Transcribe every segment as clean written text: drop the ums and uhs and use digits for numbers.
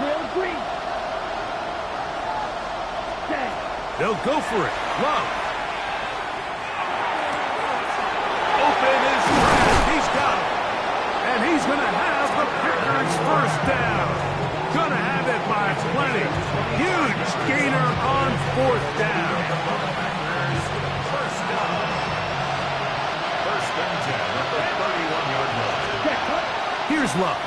Real green. They'll go for it. Love. Open is Pratt. He's got it. And he's going to have the Packers first down. Going to have it by plenty. Huge gainer on fourth down. First down. First and 10 at the 31-yard line. Here's Love.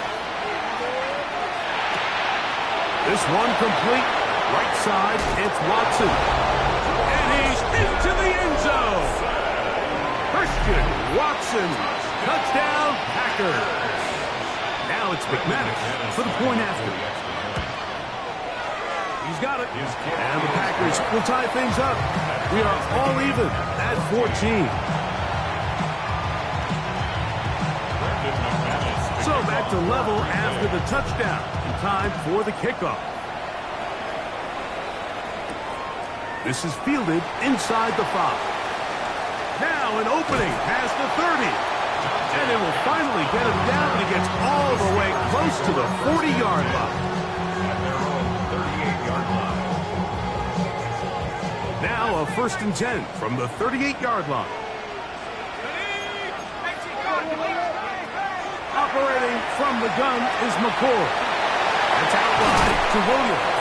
This one complete. Right side, it's Watson. And he's into the end zone. Christian Watson. Touchdown, Packers. Now it's McManus for the point after. He's got it. And the Packers will tie things up. We are all even at 14. So back to level after the touchdown. Time for the kickoff. This is fielded inside the 5. Now an opening past the 30. And it will finally get him down, and he gets all the way close to the 40-yard line. Now a first and 10 from the 38-yard line. Operating from the gun is McCoy. It's out wide to Williams.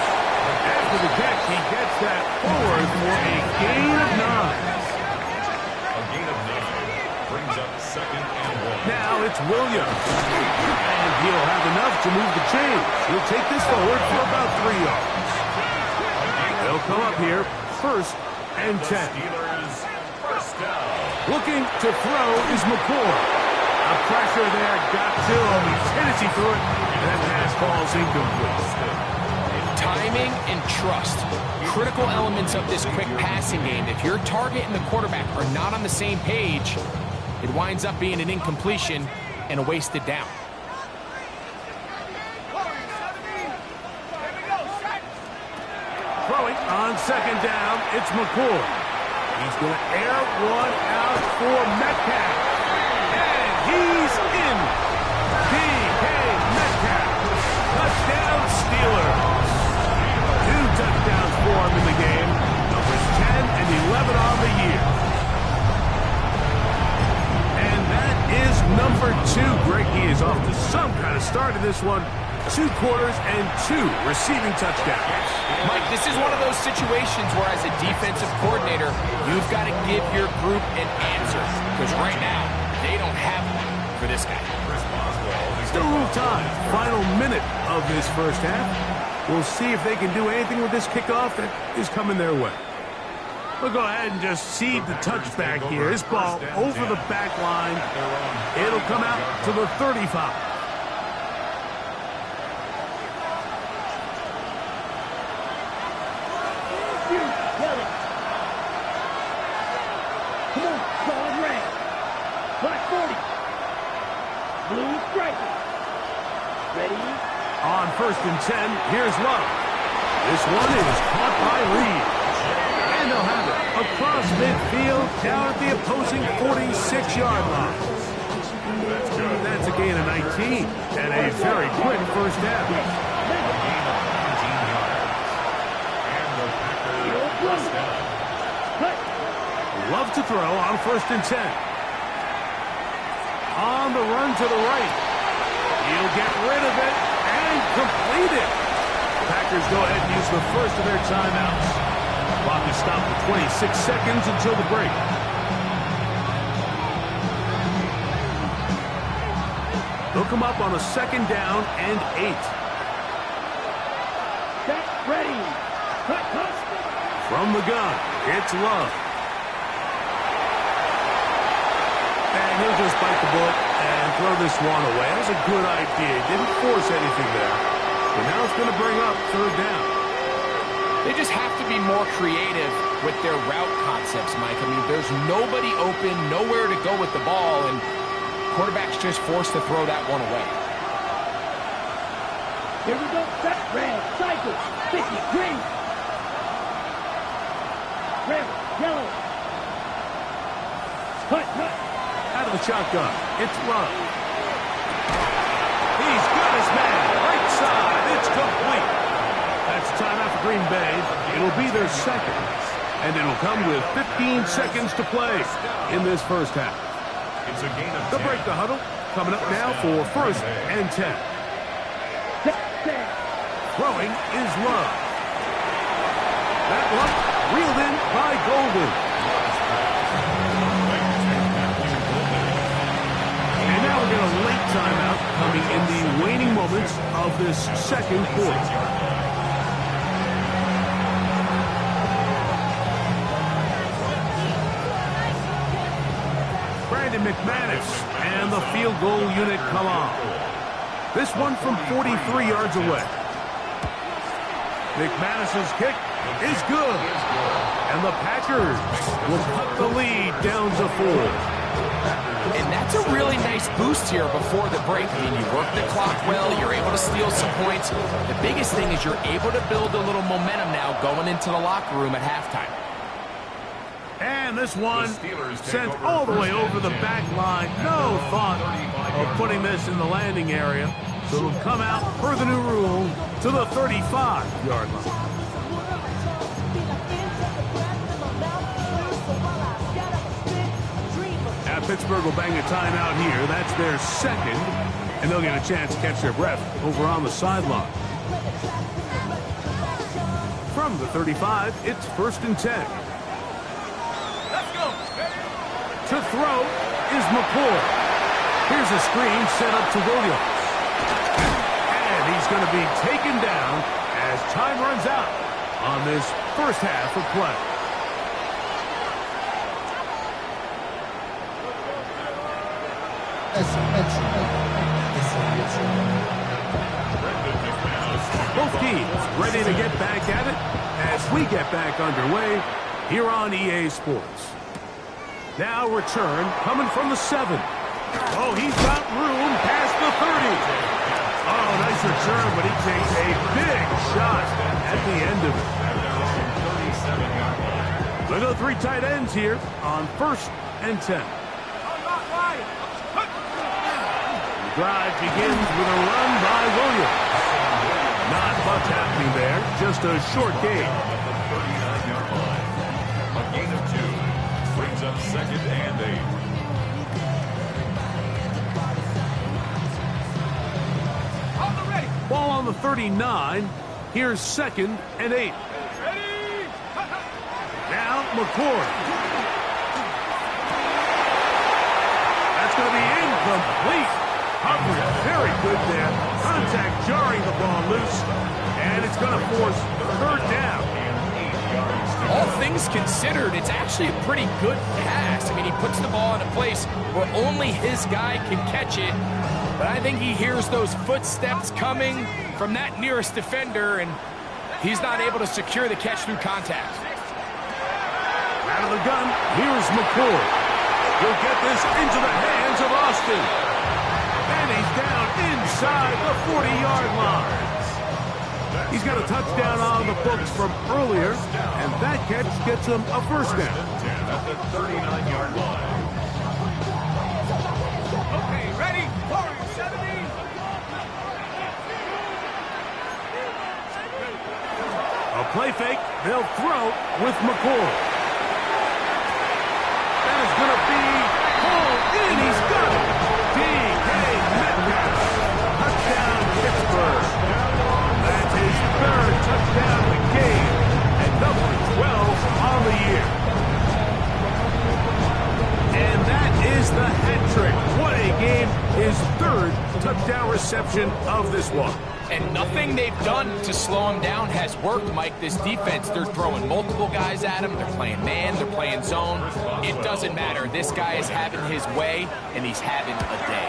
After the catch, he gets that forward for a gain of 9. A gain of 9 brings up second and 1. Now it's Williams. And he'll have enough to move the chains. He'll take this forward for about 3 yards. They'll come up here, first and 10. Steelers first down. Looking to throw is McCoy. A pressure there got to him. He tendency through it, and that pass ball's incomplete. Timing and trust. Critical elements of this quick passing game. If your target and the quarterback are not on the same page, it winds up being an incompletion and a wasted down. Throwing on second down, it's McCoy. He's going to air one out for Metcalf. And he's in. DK Metcalf. Touchdown Steelers. 2 touchdowns for him in the game. Numbers 10 and 11 on the year. And that is number 2. Greg, he is off to some kind of start in this one. 2 quarters and 2 receiving touchdowns. Mike, this is one of those situations where as a defensive coordinator, you've got to give your group an answer. Because right now, they don't have one for this guy. Still a little time. Final minute of this first half. We'll see if they can do anything with this kickoff that is coming their way. We'll go ahead and just seed the touchback here. This ball over the back line. It'll come out to the 35. On first and 10, here's Love. This one is caught by Reed. And they'll have it across midfield down at the opposing 46-yard line. That's a gain of 19 and a very quick first down. Love to throw on first and 10. On the run to the right. He'll get rid of it and complete it. Packers go ahead and use the first of their timeouts. Clock is stopped at 26 seconds until the break. They'll come up on a second down and 8. Set, ready. Cut, cut. From the gun, it's Love. And he'll just bite the bullet and throw this one away. That was a good idea. Didn't force anything there. But now it's going to bring up third down. They just have to be more creative with their route concepts, Mike. I mean, there's nobody open, nowhere to go with the ball, and quarterback's just forced to throw that one away. Here we go. Set, red, cycle, 50, green. Red, yellow. Cut, cut. Out of the shotgun, it's Love. He's got his man, right side, it's complete. It'll be their second, and it'll come with 15 seconds to play in this first half. It's a gain of 10. They'll break the huddle. Coming up now for first and 10. Throwing is Love. That one reeled in by Golden. And now we're going to late timeout coming in the waning moments of this second quarter. Brandon McManus and the field goal unit come on. This one from 43 yards away. McManus's kick is good. And the Packers will cut the lead down to 4. And that's a really nice boost here before the break. I mean, you work the clock well, you're able to steal some points. The biggest thing is you're able to build a little momentum now going into the locker room at halftime. And this one sent all the way over the back line. No thought of putting this in the landing area. So it'll come out per the new rule to the 35-yard line. Now Pittsburgh will bang a timeout here. That's their second. And they'll get a chance to catch their breath over on the sideline. From the 35, it's first and 10. To throw is McCoy. Here's a screen set up to Williams. And he's going to be taken down as time runs out on this first half of play. Both teams ready to get back at it as we get back underway here on EA Sports. Now return coming from the 7. Oh, he's got room past the 30. Oh, nice return, but he takes a big shot at the end of it. Look at the 3 tight ends here on first and 10. The drive begins with a run by Williams. Not much happening there, just a short gain. A gain of 2. Brings up second and 8. Ball on the 39. Here's second and 8. Now McCoy. That's going to be incomplete. Coverage very good there. Contact jarring the ball loose. And it's going to force third down. All things considered, it's actually a pretty good pass. I mean, he puts the ball in a place where only his guy can catch it. But I think he hears those footsteps coming from that nearest defender, and he's not able to secure the catch through contact. Out of the gun, here's McCoy. He'll get this into the hands of Austin. And he's down inside the 40-yard line. He's got a touchdown on the books from earlier, and that catch gets him a first down. At the 39-yard line. Okay, ready? 70. A play fake, they'll throw with McCoy. That is going to be pulled in. He's got it. DK Metcalf. Touchdown, Pittsburgh. That's his third touchdown of the game and number 12 on the year. And that is the hat trick. What a game. His third touchdown reception of this one. And nothing they've done to slow him down has worked, Mike. This defense, they're throwing multiple guys at him. They're playing man, they're playing zone. It doesn't matter. This guy is having his way, and he's having a day.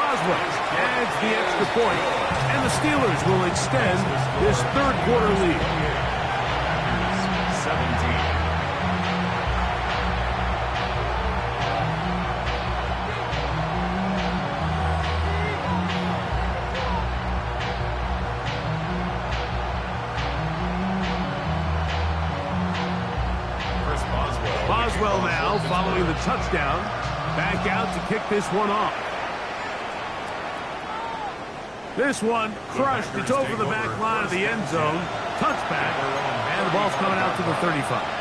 Boswell adds the extra point, and the Steelers will extend this third quarter lead. 17. Boswell now following the touchdown. Back out to kick this one off. This one crushed. It's over the back line of the end zone. touchback. And the ball's coming out to the 35.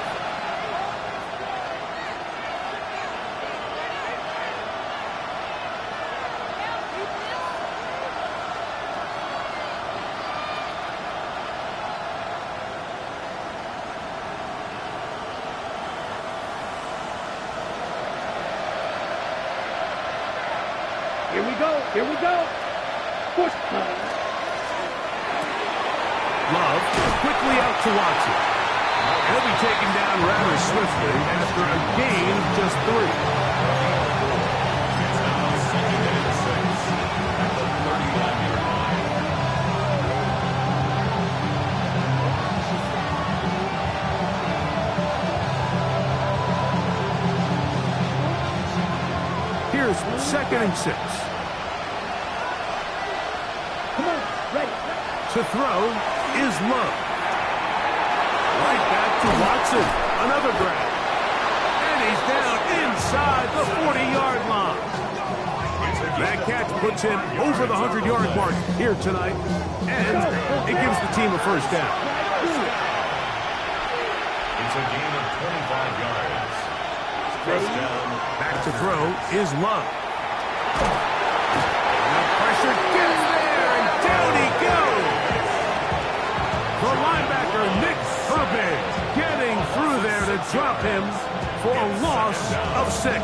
Here we go. Here we go. Push. Love quickly out to Watson. He'll be taken down rather swiftly after a gain of just 3. It's now 2nd and 6 at the 39-yard line. Here's 2nd and 6. Come on. Ready. To throw is Love. Right back to Watson. Another grab. And he's down inside the 40-yard line. That catch puts him over the 100-yard mark here tonight. And it gives the team a first down. It's a gain of 25 yards. First down. Back to throw is Love. The pressure gets there, and down he goes. The linebacker, Nick Herbig, getting through there to drop him for a loss of 6.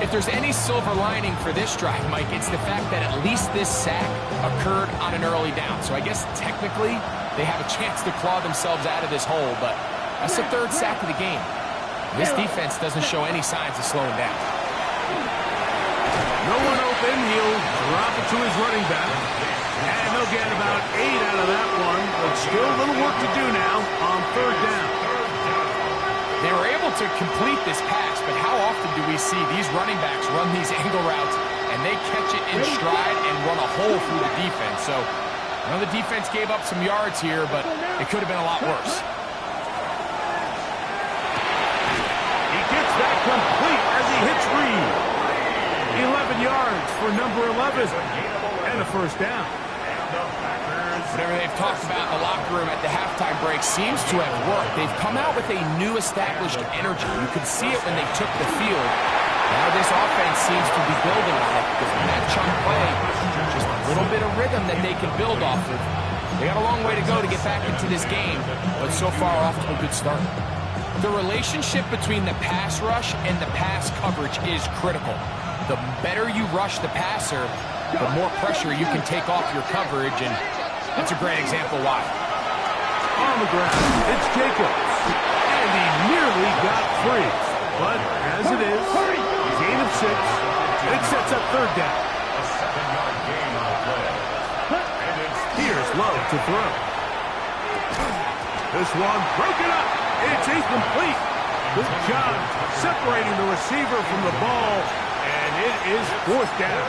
If there's any silver lining for this drive, Mike, it's the fact that at least this sack occurred on an early down. So I guess technically they have a chance to claw themselves out of this hole, but that's the 3rd sack of the game. This defense doesn't show any signs of slowing down. No one open. He'll drop it to his running back. And they'll get about 8 out of that one. But still a little work to do now on 3rd down. They were able to complete this pass, but how often do we see these running backs run these angle routes and they catch it in stride and run a hole through the defense? So I know the defense gave up some yards here, but it could have been a lot worse. He gets that complete as he hits Reed. 11 yards for number 11 and a first down. Whatever they've talked about in the locker room at the halftime break seems to have worked. They've come out with a new established energy. You could see it when they took the field. Now this offense seems to be building on it because when that chunk play, just a little bit of rhythm that they can build off of. They got a long way to go to get back into this game, but so far off to a good start. The relationship between the pass rush and the pass coverage is critical. The better you rush the passer, the more pressure you can take off your coverage, and that's a great example why. On the ground, it's Jacobs. And he nearly got free. But as it is, gain of 6. It sets up 3rd down. A 7-yard gain on the play. And it's Here's Love to throw. This one broken up. It's incomplete. Good job separating the receiver from the ball. And it is 4th down.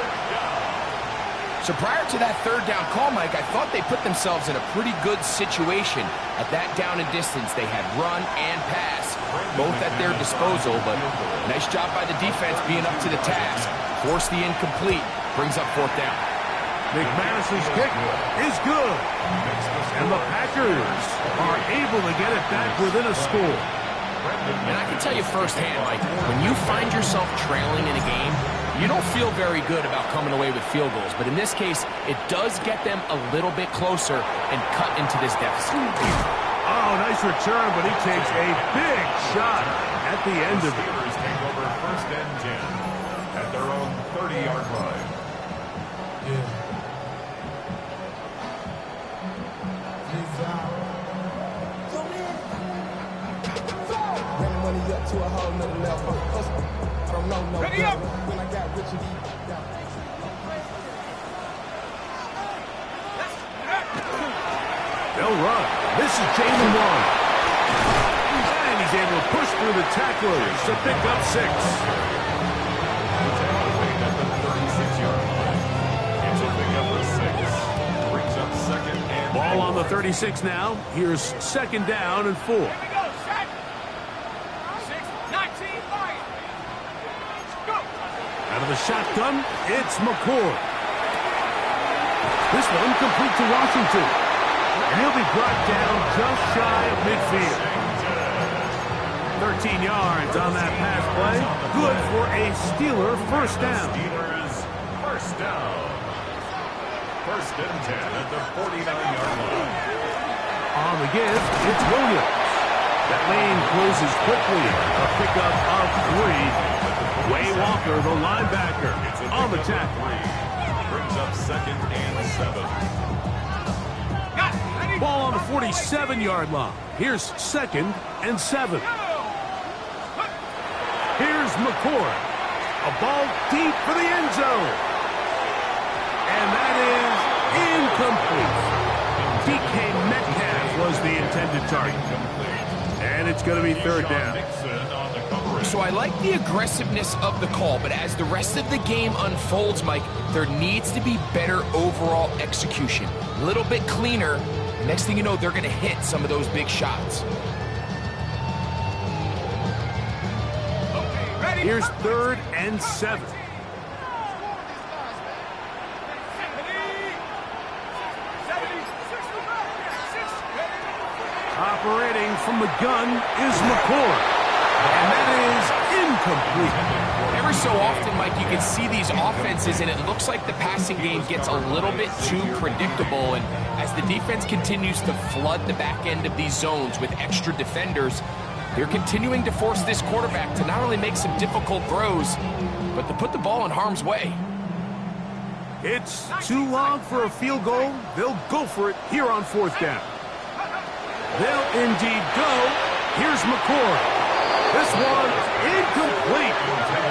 So prior to that 3rd down call, Mike, I thought they put themselves in a pretty good situation at that down and distance. They had run and pass, both at their disposal, but nice job by the defense being up to the task. Force the incomplete, brings up 4th down. McManus's kick is good. And the Packers are able to get it back within a score. And I can tell you firsthand, Mike, when you find yourself trailing in a game, you don't feel very good about coming away with field goals. But in this case, it does get them a little bit closer and cut into this deficit. Oh, nice return, but he takes a big shot at the end of it. Steelers take over 1st and 10 at their own 30-yard line. Money up to a whole nother level. I don't know no Ready up. When I got rich and They'll run. This is Jalen Warren. And he's able to push through the tacklers to pick up 6. It's elevated at the 36-yard line. It's a pickup of 6. Brings up 2nd and Ball on the 36 now. Here's 2nd down and 4. Out of the shotgun, it's McCord. This one complete to Washington. And he'll be brought down just shy of midfield. 13 yards on that pass play. Good for a Steeler first down. Steelers first down. First and 10 at the 49-yard line. On the give, it's Williams. That lane closes quickly. A pickup of 3. Way Walker, the linebacker, on the tackle. Brings up second and 7. Ball on the 47-yard line. Here's second and 7. Here's McCoy. A ball deep for the end zone. And that is incomplete. DK Metcalf was the intended target. And it's going to be third down. So I like the aggressiveness of the call, but as the rest of the game unfolds, Mike, there needs to be better overall execution. A little bit cleaner. Next thing you know, they're going to hit some of those big shots. Here's third and 7. Operating from the gun is McCoy. And that is incomplete. Every so often, Mike, you can see these offenses, and it looks like the passing game gets a little bit too predictable. And as the defense continues to flood the back end of these zones with extra defenders, they're continuing to force this quarterback to not only make some difficult throws, but to put the ball in harm's way. It's too long for a field goal. They'll go for it here on fourth down. They'll indeed go. Here's McCoy. This one incomplete.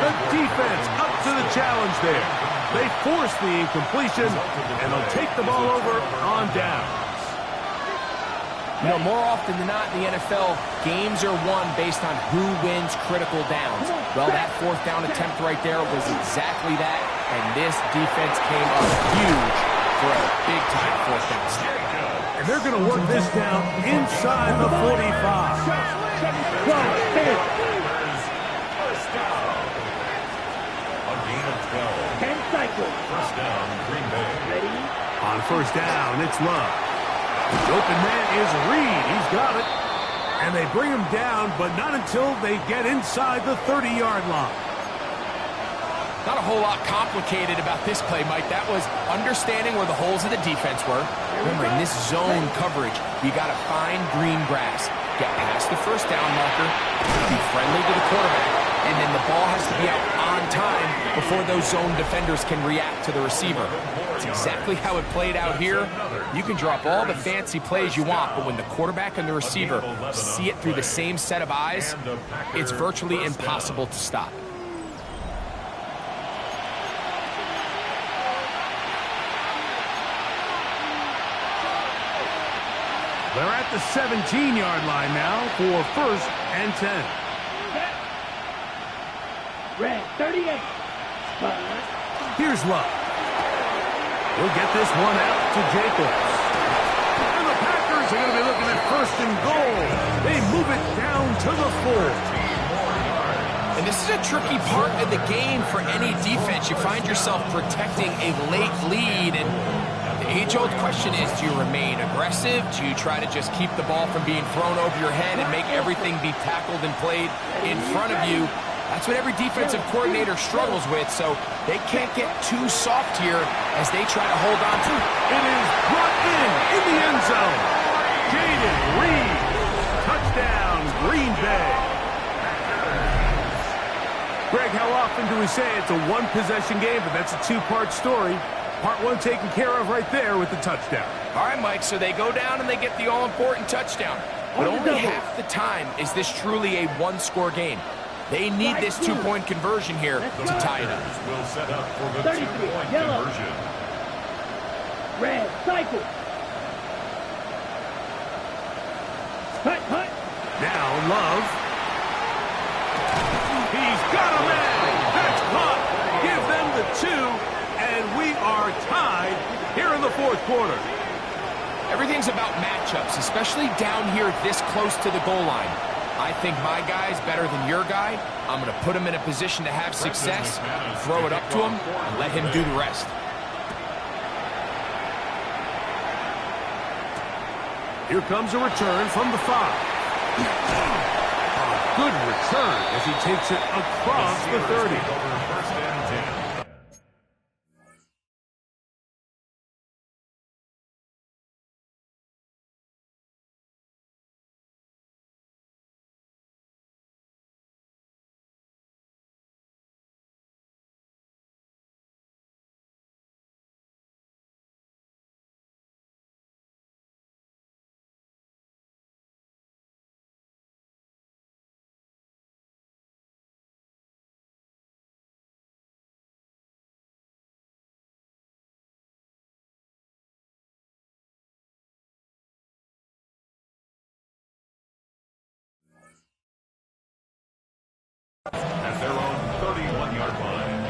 The defense up to the challenge there. They force the incompletion, and they'll take the ball over on downs. You know, more often than not in the NFL, games are won based on who wins critical downs. Well, that fourth down attempt right there was exactly that, and this defense came up huge for a big-time fourth down stop. And they're going to work this down inside the 45. First down. A gain of 12. 10 cycles. First down, Green Bay. Ready? On first down, it's Love. The open man is Reed. He's got it. And they bring him down, but not until they get inside the 30-yard line. Not a whole lot complicated about this play, Mike. That was understanding where the holes of the defense were. Remember, in this zone coverage, you got to find green grass. Get past the first down marker, be friendly to the quarterback, and then the ball has to be out on time before those zone defenders can react to the receiver. It's exactly how it played out here. You can drop all the fancy plays you want, but when the quarterback and the receiver see it through the same set of eyes, it's virtually impossible to stop. They're at the 17-yard line now for first and 10. Red 38. Here's Love. He'll get this one out to Jacobs. And the Packers are going to be looking at first and goal. They move it down to the 4. And this is a tricky part of the game for any defense. You find yourself protecting a late lead, and the age-old question is, do you remain aggressive? Do you try to just keep the ball from being thrown over your head and make everything be tackled and played in front of you? That's what every defensive coordinator struggles with, so they can't get too soft here as they try to hold on to it. It is brought in the end zone. Jaden Reed. Touchdown, Green Bay. Greg, how often do we say it's a one-possession game, but that's a two-part story? Part one taken care of right there with the touchdown. All right, Mike, so they go down and they get the all-important touchdown. But only half the time is this truly a one-score game. They need this two-point conversion here to tie it up. Will set up for the 2-point conversion. Red cycle. Hut. Now Love. He's got a man. That's caught. Give them the 2, and we are tied here in the fourth quarter. Everything's about matchups, especially down here this close to the goal line. I think my guy's better than your guy. I'm going to put him in a position to have success, throw it up to him, and let him do the rest. Here comes a return from the 5. A good return as he takes it across the 30. First and 10. At their own 31-yard line.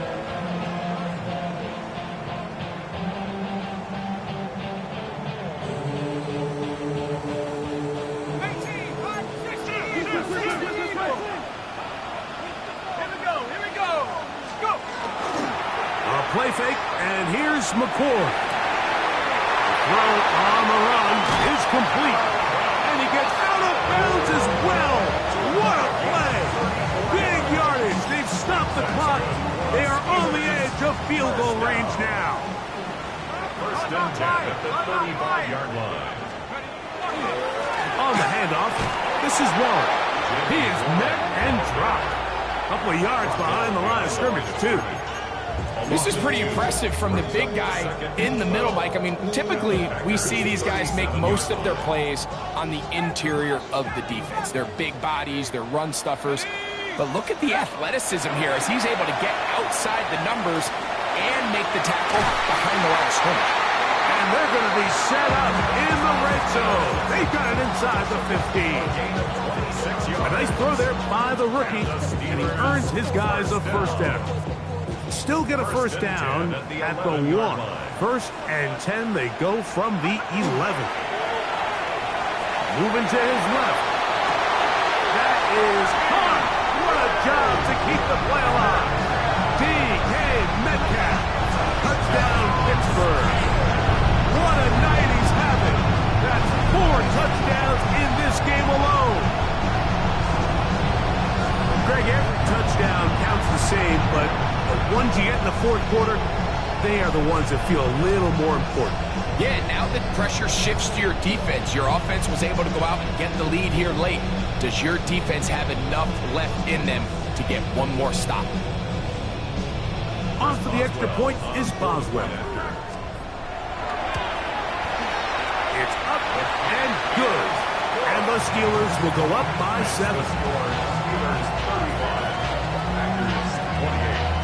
A play fake, and here's McCord. Throw on the run is complete, and he gets out of bounds as well. What a play! Big yardage. They've stopped the clock. They are on the edge of field goal range now. First and 10 at the 35-yard line. On the handoff, this is Waller. He is met and dropped. A couple of yards behind the line of scrimmage, too. This is pretty impressive from the big guy in the middle, Mike. I mean, typically we see these guys make most of their plays on the interior of the defense. They're big bodies, they're run stuffers. But look at the athleticism here as he's able to get outside the numbers and make the tackle behind the line of scrimmage. And they're going to be set up in the red zone. They've got it inside the 15. A nice throw there by the rookie, and he earns his guys a first down. Still get a first down at the 1. First and 10, they go from the 11. Moving to his left. That is caught. What a job to keep the play alive. DK Metcalf. Touchdown, Pittsburgh. What a night he's having. That's 4 touchdowns in this game alone. Greg, every touchdown counts the same, but the ones you get in the fourth quarter, they are the ones that feel a little more important. Yeah, now that pressure shifts to your defense, your offense was able to go out and get the lead here late. Does your defense have enough left in them to get one more stop? On for the extra point is Boswell. It's up and good. And the Steelers will go up by 7. Steelers 35, Packers 28.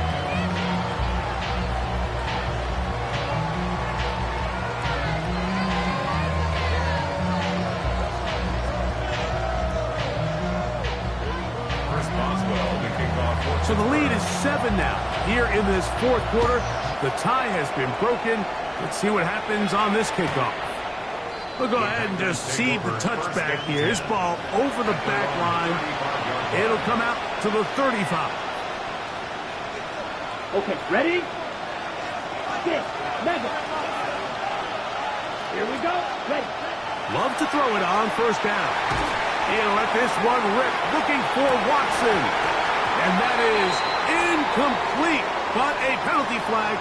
So the lead is 7 now. Here in this fourth quarter, the tie has been broken. Let's see what happens on this kickoff. We'll go ahead and just seed the touchback here. This ball over the back line. It'll come out to the 35. Okay, ready? Get, mega. Here we go. Ready. Love to throw it on first down. He'll let this one rip, looking for Watson. And that is incomplete, but a penalty flag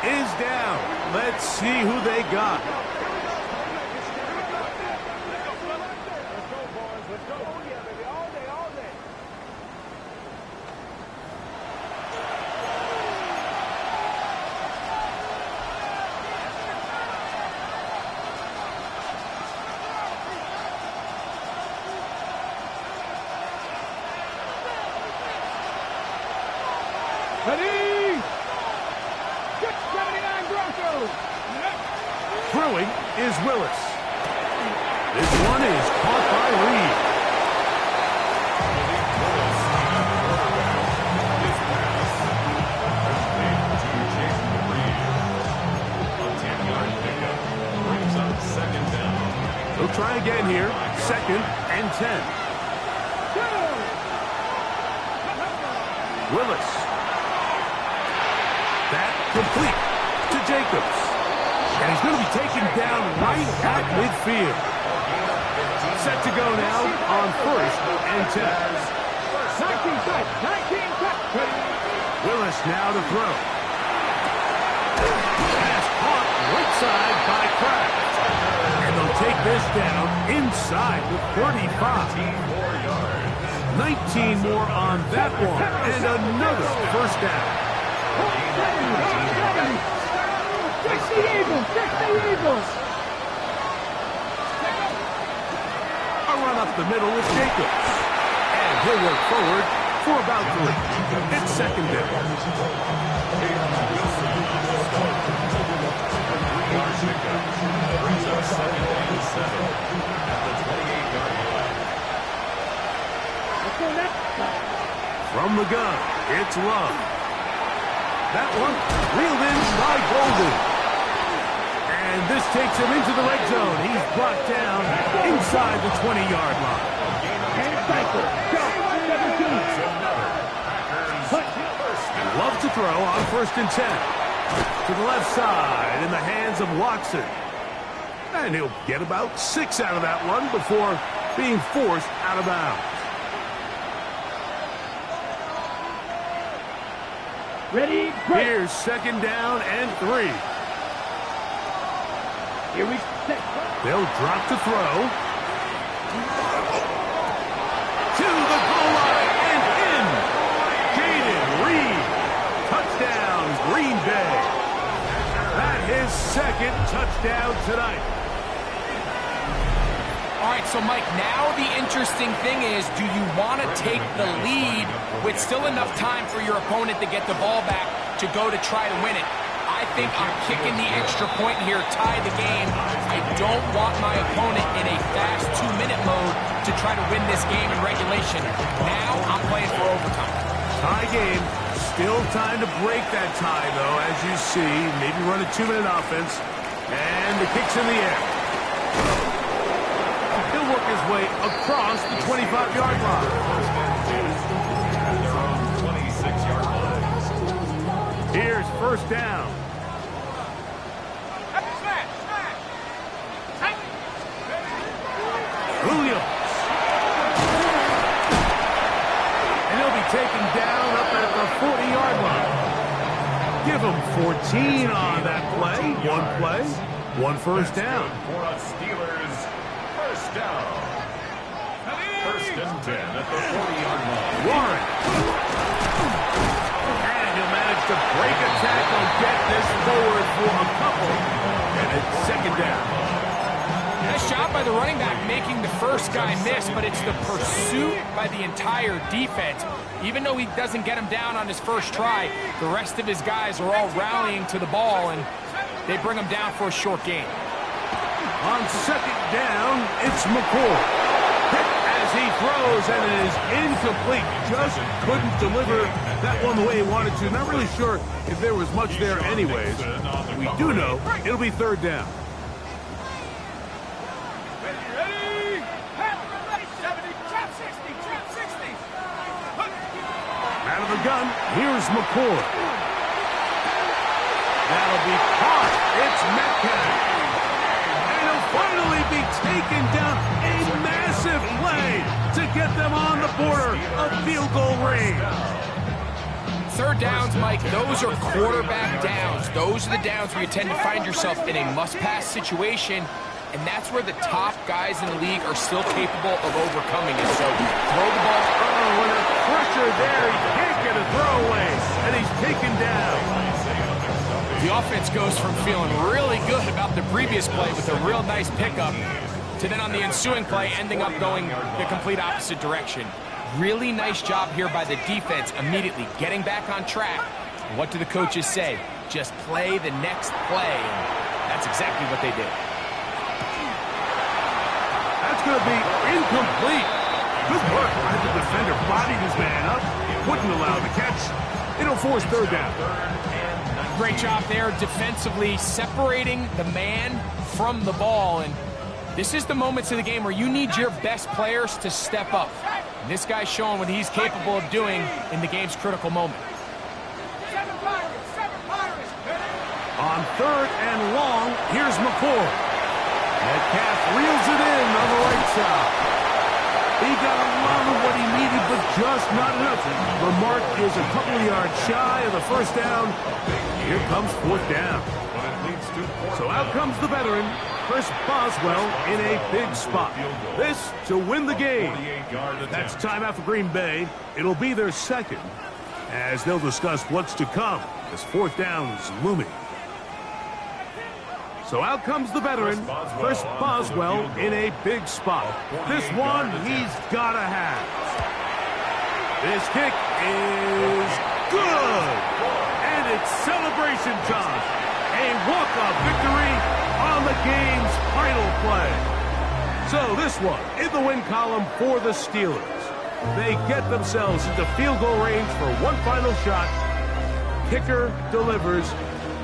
is down. Let's see who they got. Ready? 679 Broncos. Throwing is Willis. This one is caught by Reed. He'll try again here. 2nd and 10. Willis. That complete to Jacobs. And he's going to be taken down right at midfield. Set to go now on 1st and 10. 19 strikes, 19 strikes. Willis now to throw. Pass caught right side by Kraft. And they'll take this down inside the 35. 19 more on that one, and another first down. 60 Eagles, 60 Eagles. A run up the middle with Jacobs. And he'll work forward for about 3. It's second down. Brings up 2nd and 7 at the 28-yard line. From the gun, it's Love. That one reeled in by Golden. And this takes him into the red zone. He's brought down inside the 20-yard line. And cycle. Go. 17. Love to throw on 1st and 10. To the left side in the hands of Watson. And he'll get about 6 out of that one before being forced out of bounds. Ready, break. Here's 2nd down and 3. Here we set. They'll drop to throw. To the goal line and in. Jaden Reed. Touchdown, Green Bay. That his 2nd touchdown tonight. All right, so Mike, now the interesting thing is, do you want to take the lead with still enough time for your opponent to get the ball back to go to try to win it? I think I'm kicking the extra point here, tie the game. I don't want my opponent in a fast 2-minute mode to try to win this game in regulation. Now I'm playing for overtime. Tie game. Still time to break that tie, though, as you see. Maybe run a 2-minute offense. And the kick's in the air. He'll work his way across the 25-yard line. At their own 26-yard line. Here's 1st down. Williams. And he'll be taken down up at the 40-yard line. Give him 14 on that play. One play, 1 first down. For a Steelers first down. 1st and 10 at the 40-yard line. Warren. And he'll manage to break a tackle, get this forward for a couple. And it's 2nd down. Nice job by the running back making the first guy miss, but it's the pursuit by the entire defense. Even though he doesn't get him down on his first try, the rest of his guys are all rallying to the ball, and they bring him down for a short gain. On 2nd down, it's McCoy. Hit as he throws, and it is incomplete. Just couldn't deliver that one the way he wanted to. Not really sure if there was much there anyways. We do know it'll be 3rd down. Out of the gun, here's McCoy. That'll be caught. It's Metcalf. And he'll finally be taken down. A massive play to get them on the border of field goal range. 3rd downs, Mike, those are quarterback downs. Those are the downs where you tend to find yourself in a must-pass situation, and that's where the top guys in the league are still capable of overcoming it. So throw the ball. Oh, and a pressure there. He can't get a throwaway, and he's taken down. The offense goes from feeling really good about the previous play with a real nice pickup to then on the ensuing play ending up going the complete opposite direction. Really nice job here by the defense immediately getting back on track. What do the coaches say? Just play the next play. And that's exactly what they did. That's going to be incomplete. Good work by the defender. Bodied his man up. Wouldn't allow the catch. It'll force 3rd down. Great job there defensively, separating the man from the ball. And this is the moments of the game where you need your best players to step up. And this guy's showing what he's capable of doing in the game's critical moment. On 3rd and long, here's McCoy. Metcalf reels it in on the right outside. He got a lot of what he needed, but just not enough. The mark is a couple of yards shy of the first down. Here comes fourth down. So out comes the veteran, Chris Boswell, in a big spot. This to win the game. That's timeout for Green Bay. It'll be their second, as they'll discuss what's to come as fourth down is looming. So out comes the veteran, Chris Boswell, in a big spot. This one he's got to have. This kick is good. And it's celebration time. A walk-off victory on the game's final play. So this one in the win column for the Steelers. They get themselves into field goal range for one final shot. Kicker delivers.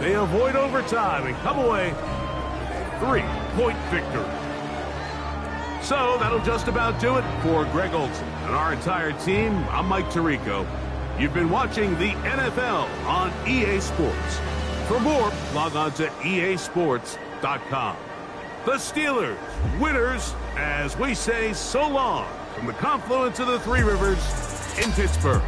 They avoid overtime and come away with a 3-point victory. So that'll just about do it for Greg Olsen and our entire team. I'm Mike Tirico. You've been watching the NFL on EA Sports. For more, log on to easports.com. The Steelers, winners, as we say so long from the confluence of the Three Rivers in Pittsburgh.